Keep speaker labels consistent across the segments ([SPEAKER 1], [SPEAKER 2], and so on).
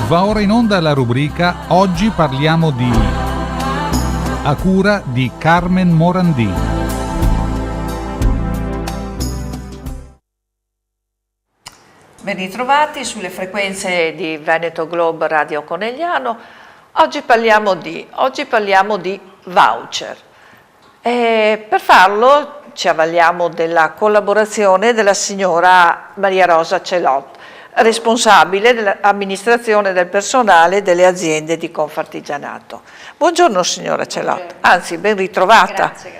[SPEAKER 1] Va ora in onda la rubrica Oggi parliamo di, a cura di Carmen Morandini.
[SPEAKER 2] Ben ritrovati sulle frequenze di Veneto Globe Radio Conegliano. Oggi parliamo di voucher. Per farlo ci avvaliamo della collaborazione della signora Maria Rosa Celot, responsabile dell'amministrazione del personale delle aziende di Confartigianato. Buongiorno signora Celot, anzi ben ritrovata.
[SPEAKER 3] Grazie.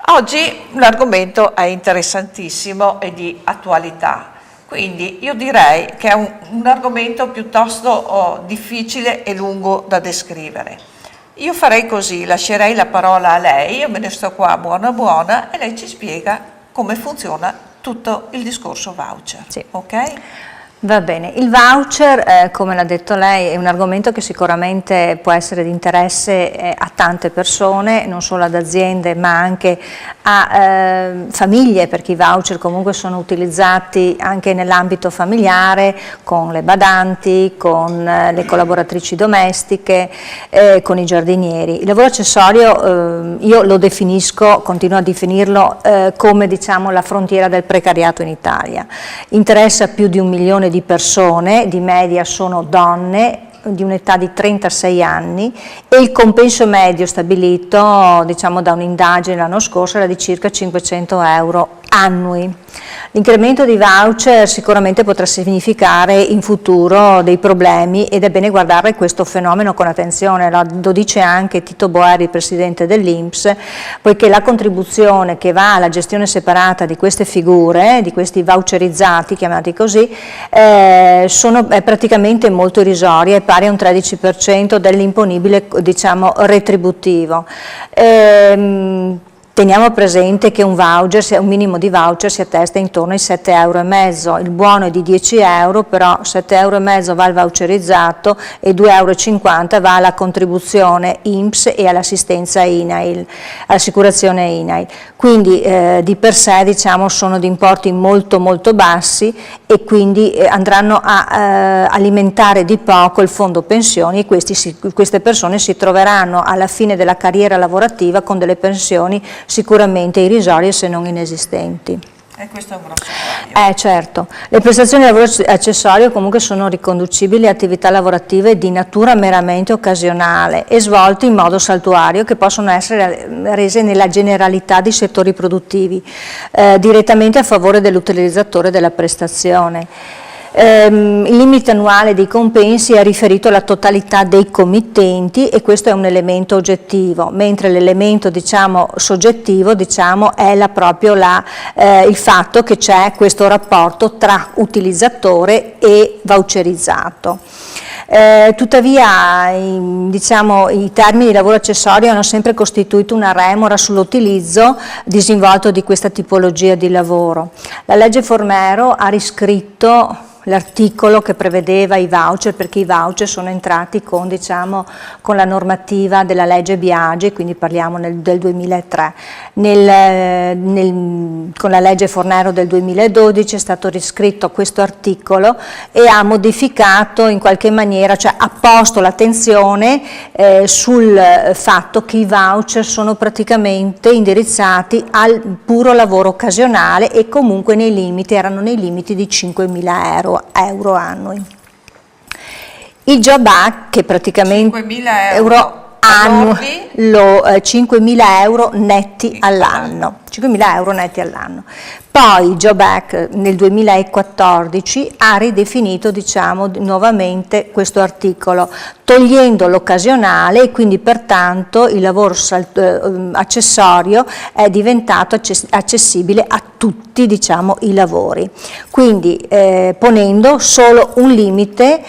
[SPEAKER 2] Oggi l'argomento è interessantissimo e di attualità, quindi io direi che è un argomento piuttosto difficile e lungo da descrivere. Io farei così, lascerei la parola a lei, io me ne sto qua buona e lei ci spiega come funziona tutto il discorso voucher.
[SPEAKER 3] Sì.
[SPEAKER 2] Ok?
[SPEAKER 3] Va bene, il voucher, come l'ha detto lei, è un argomento che sicuramente può essere di interesse a tante persone, non solo ad aziende ma anche a famiglie, perché i voucher comunque sono utilizzati anche nell'ambito familiare, con le badanti, con le collaboratrici domestiche, con i giardinieri. Il lavoro accessorio io lo definisco, continuo a definirlo come diciamo la frontiera del precariato in Italia. Interessa più di 1 milione di persone, di media sono donne di un'età di 36 anni e il compenso medio stabilito diciamo da un'indagine l'anno scorso era di circa 500 euro annui. L'incremento dei voucher sicuramente potrà significare in futuro dei problemi ed è bene guardare questo fenomeno con attenzione, lo dice anche Tito Boeri, presidente dell'INPS, poiché la contribuzione che va alla gestione separata di queste figure, di questi voucherizzati, chiamati così, è praticamente molto irrisoria, è pari a un 13% dell'imponibile diciamo retributivo. Teniamo presente che un minimo di voucher si attesta intorno ai 7,5 €, il buono è di 10 €, però 7,5 € va al voucherizzato e 2,50 € va alla contribuzione INPS e all'assistenza INAIL, all'assicurazione INAIL. Quindi di per sé diciamo sono di importi molto bassi e quindi andranno a alimentare di poco il fondo pensioni e queste persone si troveranno alla fine della carriera lavorativa con delle pensioni sicuramente irrisorie se non inesistenti.
[SPEAKER 2] E questo è un grosso problema.
[SPEAKER 3] Certo, le prestazioni di lavoro accessorio comunque sono riconducibili a attività lavorative di natura meramente occasionale e svolte in modo saltuario che possono essere rese nella generalità di settori produttivi, direttamente a favore dell'utilizzatore della prestazione. Il limite annuale dei compensi è riferito alla totalità dei committenti e questo è un elemento oggettivo, mentre l'elemento diciamo soggettivo diciamo è proprio il fatto che c'è questo rapporto tra utilizzatore e voucherizzato. Tuttavia i termini di lavoro accessorio hanno sempre costituito una remora sull'utilizzo disinvolto di questa tipologia di lavoro. La legge Fornero ha riscritto l'articolo che prevedeva i voucher, perché i voucher sono entrati con la normativa della legge Biagi, quindi parliamo del 2003. Con la legge Fornero del 2012 è stato riscritto questo articolo e ha modificato in qualche maniera, cioè ha posto l'attenzione sul fatto che i voucher sono praticamente indirizzati al puro lavoro occasionale e comunque erano nei limiti di 5.000 euro annui. Il Job Act, che praticamente
[SPEAKER 2] 5.000 euro
[SPEAKER 3] annui, 5.000 euro netti all'anno. 5.000 euro netti all'anno. Poi il Job Act nel 2014 ha ridefinito nuovamente questo articolo, togliendo l'occasionale e quindi pertanto il lavoro accessorio è diventato accessibile a tutti i lavori, quindi ponendo solo un limite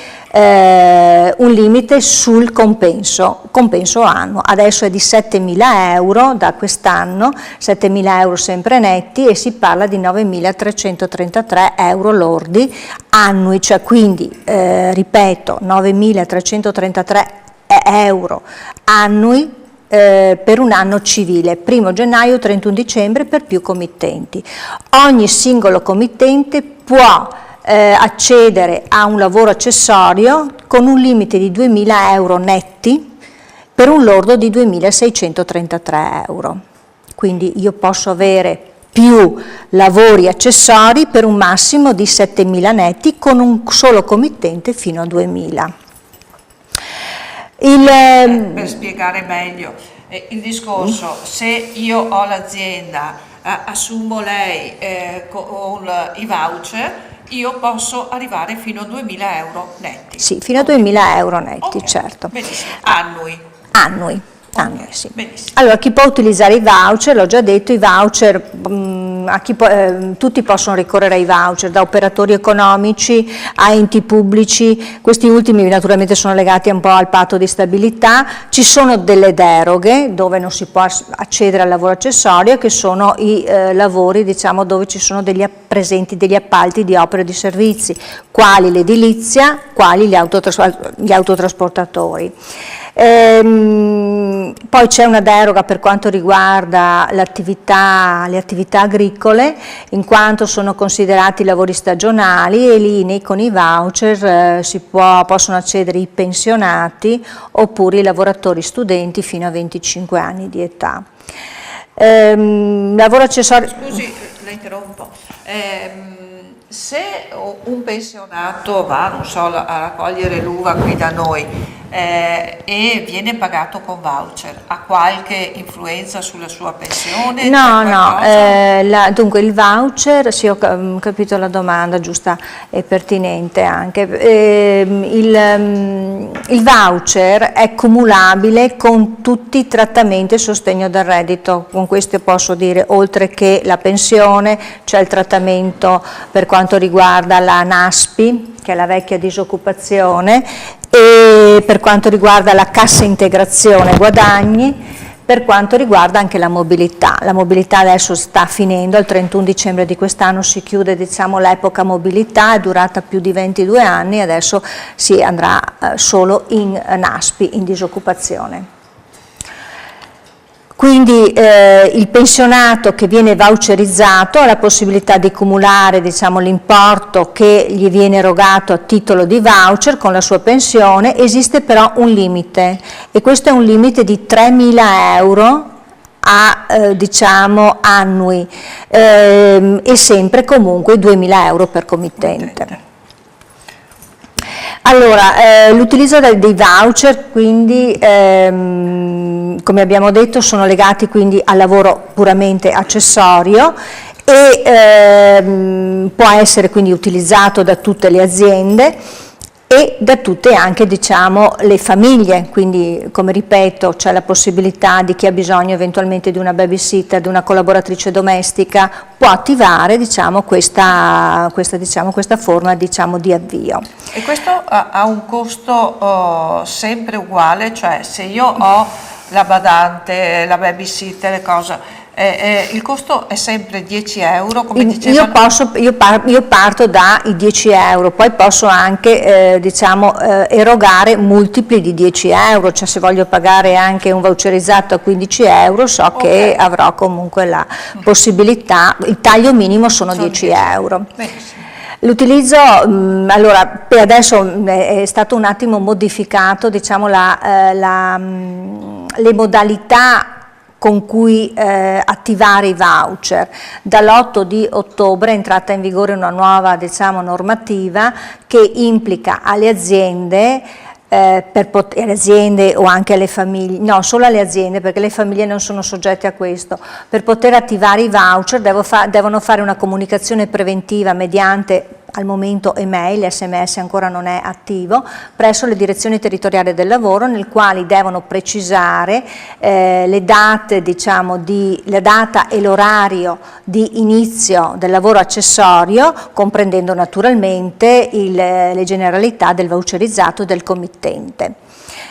[SPEAKER 3] sul compenso annuo. Adesso è di 7.000 euro da quest'anno, 7.000 euro sempre netti, e si parla di 9.333 euro lordi annui, cioè quindi, ripeto, 9.333 euro annui per un anno civile, 1 gennaio 31 dicembre per più committenti. Ogni singolo committente può accedere a un lavoro accessorio con un limite di 2.000 euro netti per un lordo di 2.633 euro. Quindi io posso avere più lavori accessori per un massimo di 7.000 netti con un solo committente fino a 2.000.
[SPEAKER 2] Per spiegare meglio il discorso, se io ho l'azienda, assumo lei con i voucher, io posso arrivare fino a 2.000 euro netti.
[SPEAKER 3] Sì, fino a 2.000 euro netti,
[SPEAKER 2] okay.
[SPEAKER 3] Certo.
[SPEAKER 2] Benissimo, annui.
[SPEAKER 3] Annui.
[SPEAKER 2] Okay.
[SPEAKER 3] Sì.
[SPEAKER 2] Benissimo.
[SPEAKER 3] Allora, chi può utilizzare i voucher? L'ho già detto, i voucher, tutti possono ricorrere ai voucher, da operatori economici a enti pubblici, questi ultimi naturalmente sono legati un po' al patto di stabilità. Ci sono delle deroghe dove non si può accedere al lavoro accessorio, che sono i lavori, diciamo, dove ci sono presenti degli appalti di opere e di servizi, quali l'edilizia, quali gli autotrasportatori. Poi c'è una deroga per quanto riguarda le attività agricole, in quanto sono considerati lavori stagionali, e lì con i voucher possono accedere i pensionati oppure i lavoratori studenti fino a 25 anni di età. Lavoro accessorio.
[SPEAKER 2] Scusi, la interrompo. Se un pensionato va, non so, a raccogliere l'uva qui da noi e viene pagato con voucher, ha qualche influenza sulla sua pensione?
[SPEAKER 3] No, dunque il voucher, sì, ho capito la domanda, giusta e pertinente anche. Il voucher è cumulabile con tutti i trattamenti e sostegno del reddito. Con questo posso dire, oltre che la pensione, c'è il trattamento per quanto riguarda la NASPI, che è la vecchia disoccupazione, e per quanto riguarda la cassa integrazione guadagni, per quanto riguarda anche la mobilità. La mobilità adesso sta finendo, il 31 dicembre di quest'anno si chiude, diciamo, l'epoca mobilità, è durata più di 22 anni, adesso si andrà solo in NASPI, in disoccupazione. Quindi il pensionato che viene voucherizzato ha la possibilità di cumulare, diciamo, l'importo che gli viene erogato a titolo di voucher con la sua pensione. Esiste però un limite, e questo è un limite di 3.000 euro diciamo annui, e sempre comunque 2.000 euro per committente. Allora, l'utilizzo dei voucher, quindi, come abbiamo detto, sono legati quindi al lavoro puramente accessorio e può essere quindi utilizzato da tutte le aziende e da tutte anche, diciamo, le famiglie. Quindi, come ripeto, c'è la possibilità di chi ha bisogno eventualmente di una babysitter, di una collaboratrice domestica, può attivare, diciamo, questa forma, diciamo, di avvio.
[SPEAKER 2] E questo ha un costo sempre uguale? Cioè, se io ho la badante, la babysitter, le cose, il costo è sempre 10 euro, come dicevano?
[SPEAKER 3] Io parto dai 10 euro, poi posso anche erogare multipli di 10 euro, cioè se voglio pagare anche un voucherizzato a 15 euro so che avrò comunque la possibilità, il taglio minimo sono 10 euro.
[SPEAKER 2] Benissimo.
[SPEAKER 3] L'utilizzo, allora, per adesso è stato un attimo modificato, diciamo, le modalità con cui attivare i voucher. Dall'8 di ottobre è entrata in vigore una nuova, diciamo, normativa che implica alle aziende, alle aziende o anche alle famiglie, no, solo alle aziende, perché le famiglie non sono soggette a questo. Per poter attivare i voucher devono fare una comunicazione preventiva mediante, al momento, email, SMS ancora non è attivo, presso le direzioni territoriali del lavoro, nel quali devono precisare le date, diciamo, la data e l'orario di inizio del lavoro accessorio, comprendendo naturalmente le generalità del voucherizzato e del committente.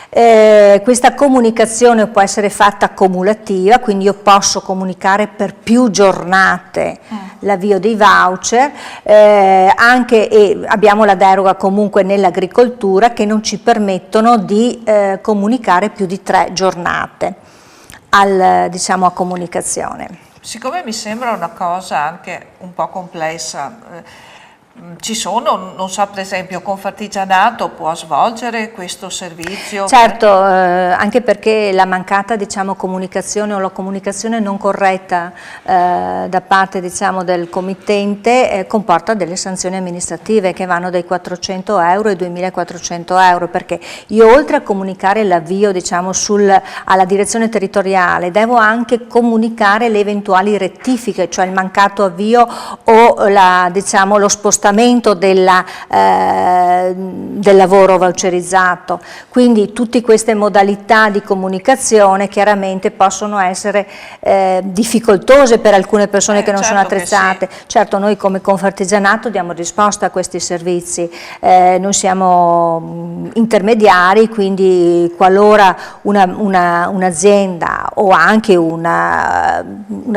[SPEAKER 3] Questa comunicazione può essere fatta cumulativa, quindi io posso comunicare per più giornate l'avvio dei voucher, e abbiamo la deroga comunque nell'agricoltura che non ci permettono di comunicare più di 3 giornate a comunicazione.
[SPEAKER 2] Siccome mi sembra una cosa anche un po' complessa, ci sono, non so, per esempio Confartigianato può svolgere questo servizio?
[SPEAKER 3] Certo, anche perché la mancata, diciamo, comunicazione o la comunicazione non corretta da parte, diciamo, del committente comporta delle sanzioni amministrative che vanno dai 400 euro ai 2400 euro, perché io oltre a comunicare l'avvio, diciamo, alla direzione territoriale devo anche comunicare le eventuali rettifiche, cioè il mancato avvio o diciamo, lo spostamento del lavoro voucherizzato. Quindi tutte queste modalità di comunicazione chiaramente possono essere difficoltose per alcune persone che non sono attrezzate.
[SPEAKER 2] Sì.
[SPEAKER 3] Certo, noi come Confartigianato diamo risposta a questi servizi, noi siamo intermediari, quindi qualora un'azienda o anche una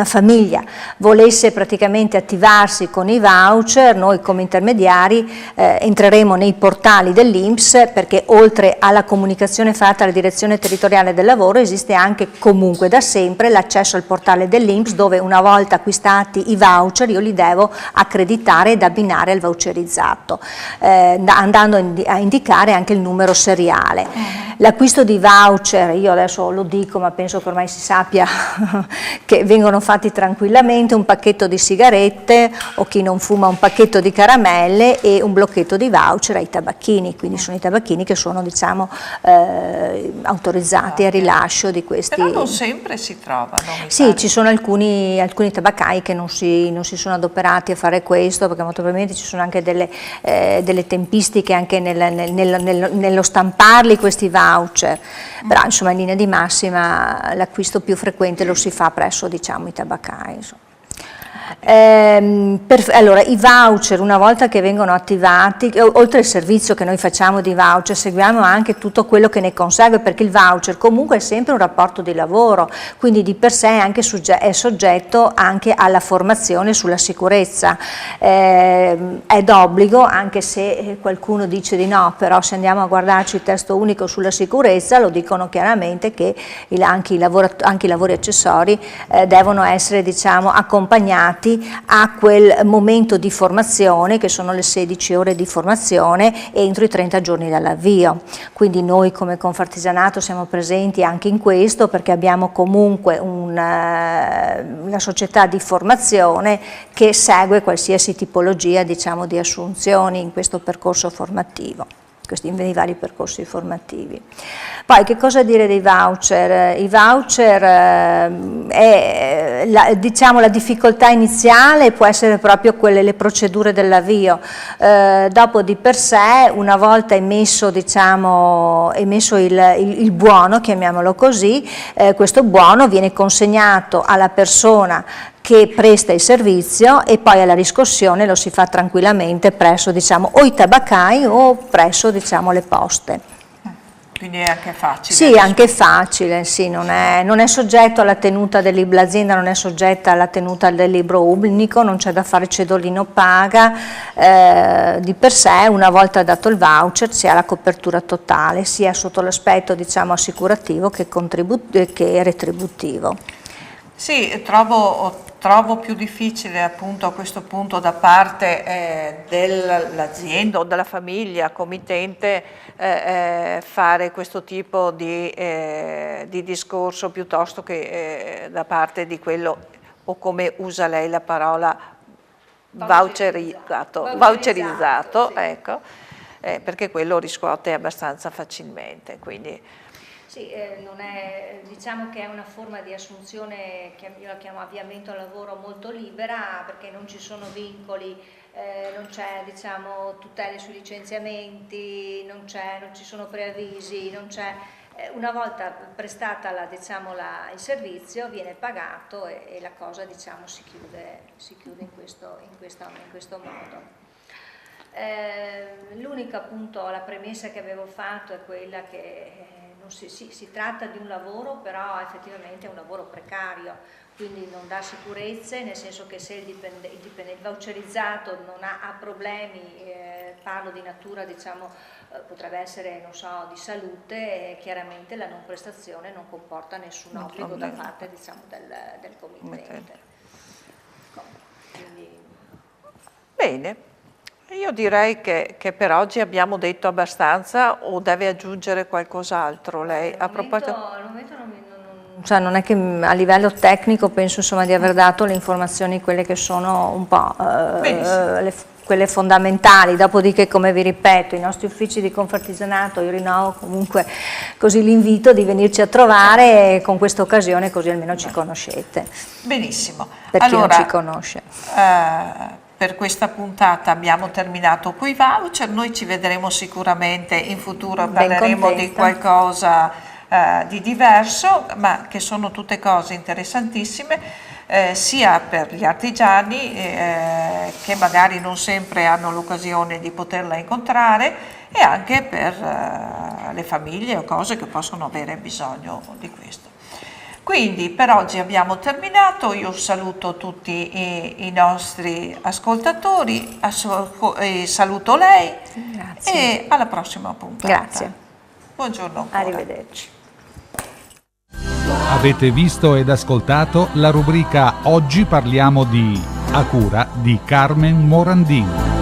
[SPEAKER 3] famiglia volesse praticamente attivarsi con i voucher, noi come intermediari entreremo nei portali dell'INPS, perché oltre alla comunicazione fatta alla direzione territoriale del lavoro esiste anche comunque da sempre l'accesso al portale dell'INPS, dove una volta acquistati i voucher io li devo accreditare ed abbinare al voucherizzato, andando a indicare anche il numero seriale. L'acquisto di voucher, io adesso lo dico ma penso che ormai si sappia che vengono fatti tranquillamente, un pacchetto di sigarette o chi non fuma un pacchetto di caramelle e un blocchetto di voucher ai tabacchini, quindi sono i tabacchini che sono, diciamo, autorizzati al rilascio di questi.
[SPEAKER 2] Però non sempre si trovano.
[SPEAKER 3] Sì, ci sono alcuni tabaccai che non si sono adoperati a fare questo, perché molto probabilmente ci sono anche delle tempistiche anche nello stamparli questi voucher, però insomma in linea di massima l'acquisto più frequente lo si fa presso, diciamo, i tabaccai. Insomma. Allora, i voucher una volta che vengono attivati, oltre al servizio che noi facciamo di voucher, seguiamo anche tutto quello che ne consegue, perché il voucher comunque è sempre un rapporto di lavoro, quindi di per sé è soggetto anche alla formazione sulla sicurezza, è d'obbligo, anche se qualcuno dice di no, però se andiamo a guardarci il testo unico sulla sicurezza lo dicono chiaramente che anche i lavori accessori devono essere, diciamo, accompagnati a quel momento di formazione, che sono le 16 ore di formazione entro i 30 giorni dall'avvio. Quindi noi come Confartigianato siamo presenti anche in questo, perché abbiamo comunque una società di formazione che segue qualsiasi tipologia, diciamo, di assunzioni in questo percorso formativo, nei vari percorsi formativi. Poi che cosa dire dei voucher? I voucher, diciamo, la difficoltà iniziale può essere proprio le procedure dell'avvio, dopo di per sé una volta emesso, diciamo, il buono, chiamiamolo così, questo buono viene consegnato alla persona che presta il servizio e poi alla riscossione lo si fa tranquillamente presso, diciamo, o i tabaccai o presso, diciamo, le poste.
[SPEAKER 2] Quindi è anche facile?
[SPEAKER 3] Sì, anche facile, sì, non è soggetto alla tenuta l'azienda non è soggetta alla tenuta del libro unico, non c'è da fare cedolino paga, di per sé una volta dato il voucher si ha la copertura totale, sia sotto l'aspetto, diciamo, assicurativo che retributivo.
[SPEAKER 2] Sì, trovo più difficile appunto a questo punto da parte dell'azienda o della famiglia committente fare questo tipo di discorso piuttosto che da parte di quello, o come usa lei la parola, voucherizzato, sì. Ecco, perché quello riscuote abbastanza facilmente. Quindi.
[SPEAKER 3] Sì, diciamo che è una forma di assunzione che io la chiamo avviamento al lavoro molto libera, perché non ci sono vincoli, non c'è, diciamo, tutele sui licenziamenti, non ci sono preavvisi, non c'è. Una volta prestata il servizio viene pagato e la cosa, diciamo, si chiude in questo modo. L'unica, appunto, la premessa che avevo fatto è quella che si tratta di un lavoro, però effettivamente è un lavoro precario, quindi non dà sicurezze, nel senso che se il voucherizzato non ha problemi, parlo di natura, diciamo, potrebbe essere, non so, di salute, chiaramente la non prestazione non comporta nessun obbligo da parte, diciamo, del committente.
[SPEAKER 2] Bene. Io direi che per oggi abbiamo detto abbastanza, o deve aggiungere qualcos'altro lei? A proposito...
[SPEAKER 3] Cioè non è che a livello tecnico penso insomma di aver dato le informazioni, quelle che sono un po' quelle fondamentali, dopodiché, come vi ripeto, i nostri uffici di Confartigianato, io rinnovo comunque così l'invito di venirci a trovare con questa occasione, così almeno ci conoscete.
[SPEAKER 2] Benissimo.
[SPEAKER 3] Per chi non ci conosce.
[SPEAKER 2] Per questa puntata abbiamo terminato coi voucher, noi ci vedremo sicuramente in futuro, parleremo di qualcosa di diverso, ma che sono tutte cose interessantissime, sia per gli artigiani che magari non sempre hanno l'occasione di poterla incontrare, e anche per le famiglie o cose che possono avere bisogno di questo. Quindi per oggi abbiamo terminato, io saluto tutti i nostri ascoltatori, saluto lei. Grazie. E alla prossima puntata.
[SPEAKER 3] Grazie.
[SPEAKER 2] Buongiorno ancora.
[SPEAKER 3] Arrivederci.
[SPEAKER 1] Avete visto ed ascoltato la rubrica Oggi parliamo di, a cura di Carmen Morandini.